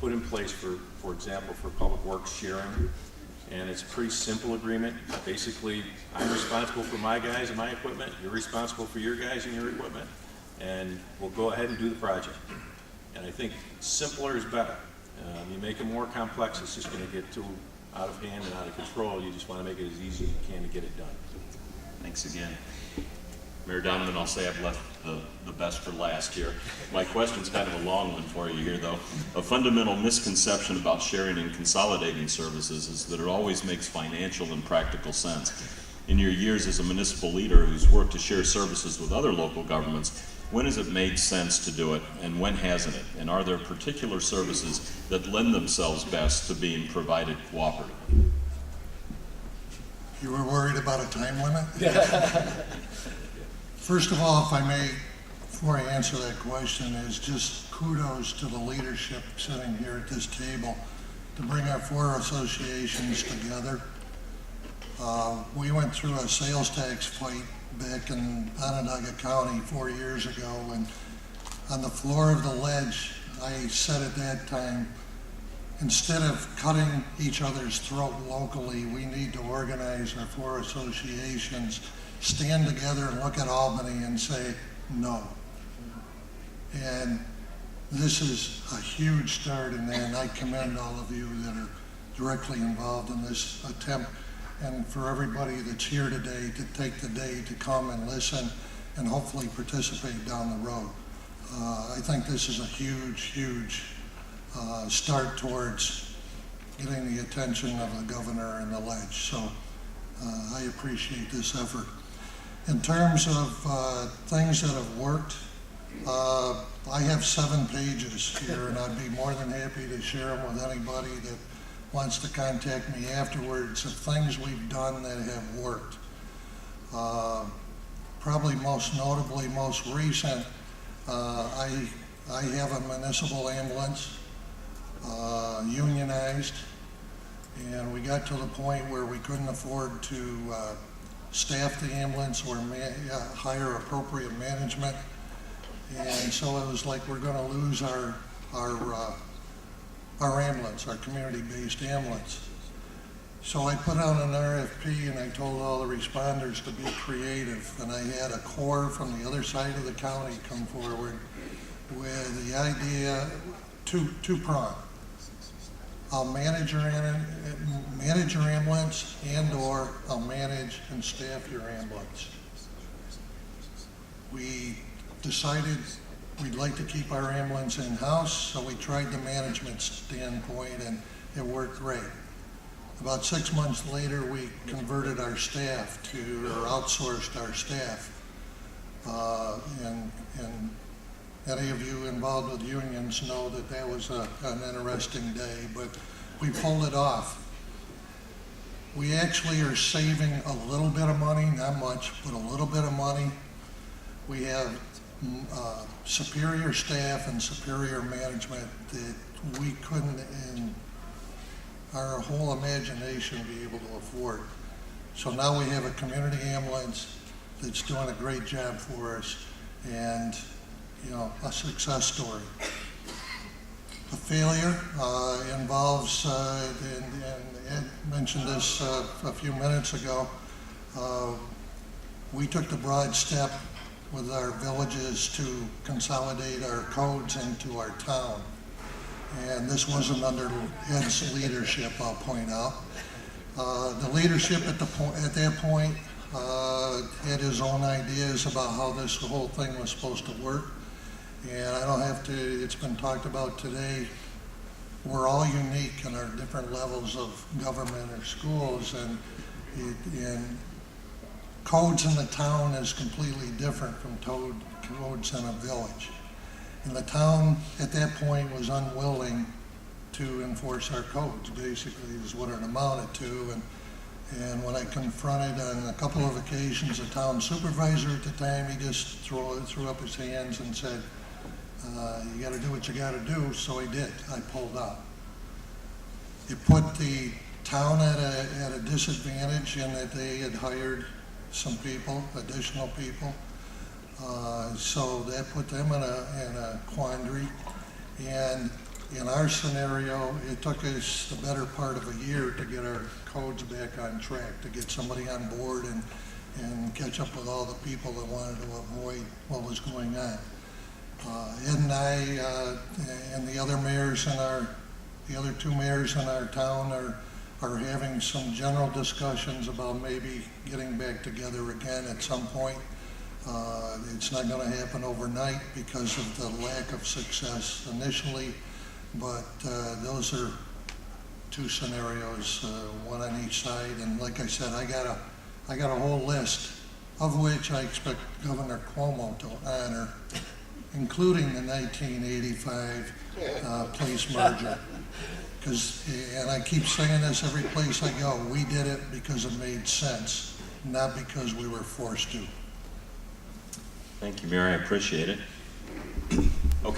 put in place for example, for public works sharing, and it's a pretty simple agreement. Basically, I'm responsible for my guys and my equipment, you're responsible for your guys and your equipment, and we'll go ahead and do the project. And I think simpler is better. You make it more complex, it's just going to get too out of hand and out of control. You just want to make it as easy as you can to get it done. Thanks again. Mayor Donovan, I'll say I've left the best for last here. My question's kind of a long one for you here, though. A fundamental misconception about sharing and consolidating services is that it always makes financial and practical sense. In your years as a municipal leader who's worked to share services with other local governments, when has it made sense to do it, and when hasn't it? And are there particular services that lend themselves best to being provided cooperatively? You were worried about a time limit? First of all, if I may, before I answer that question, is just kudos to the leadership sitting here at this table to bring our four associations together. We went through a sales tax fight back in Onondaga County 4 years ago, and on the floor of the ledge, I said at that time, instead of cutting each other's throat locally, we need to organize our four associations, stand together and look at Albany and say no. And this is a huge start in that, and I commend all of you that are directly involved in this attempt, and for everybody that's here today to take the day to come and listen and hopefully participate down the road. I think this is a huge start towards getting the attention of the governor and the ledge. So I appreciate this effort. In terms of things that have worked, I have 7 pages here, and I'd be more than happy to share them with anybody that wants to contact me afterwards of things we've done that have worked. Probably most notably, most recent, I have a municipal ambulance, unionized, and we got to the point where we couldn't afford to staff the ambulance or hire appropriate management, and so it was like we're going to lose our ambulance, our community-based ambulance. So I put out an RFP and I told all the responders to be creative, and I had a corps from the other side of the county come forward with the idea, two-pronged. I'll manage your ambulance, and/or I'll manage and staff your ambulance. We decided we'd like to keep our ambulance in-house, so we tried the management standpoint, and it worked great. About 6 months later, we converted our staff or outsourced our staff. And any of you involved with unions know that that was an interesting day, but we pulled it off. We actually are saving a little bit of money, not much, but a little bit of money. We have superior staff and superior management that we couldn't in our whole imagination be able to afford. So now we have a community ambulance that's doing a great job for us, and a success story. A failure involves, and Ed mentioned this a few minutes ago, we took the broad step with our villages to consolidate our codes into our town. And this wasn't under Ed's leadership, I'll point out. The leadership at that point had his own ideas about how this whole thing was supposed to work. And I don't have to, it's been talked about today, we're all unique in our different levels of government or schools, and codes in the town is completely different from codes in a village. And the town at that point was unwilling to enforce our codes, basically, is what it amounted to. And when I confronted on a couple of occasions the town supervisor at the time, he just threw up his hands and said, you got to do what you got to do. So I did. I pulled out. It put the town at a disadvantage in that they had hired some people, additional people. So that put them in a quandary. And in our scenario, it took us the better part of a year to get our codes back on track, to get somebody on board and catch up with all the people that wanted to avoid what was going on. Ed and I, and the other mayors in the other two mayors in our town are having some general discussions about maybe getting back together again at some point. It's not gonna happen overnight because of the lack of success initially, but those are two scenarios, one on each side, and like I said, I got a whole list, of which I expect Governor Cuomo to honor, including the 1985 police merger. And I keep saying this every place I go, we did it because it made sense, not because we were forced to. Thank you, Mayor, I appreciate it.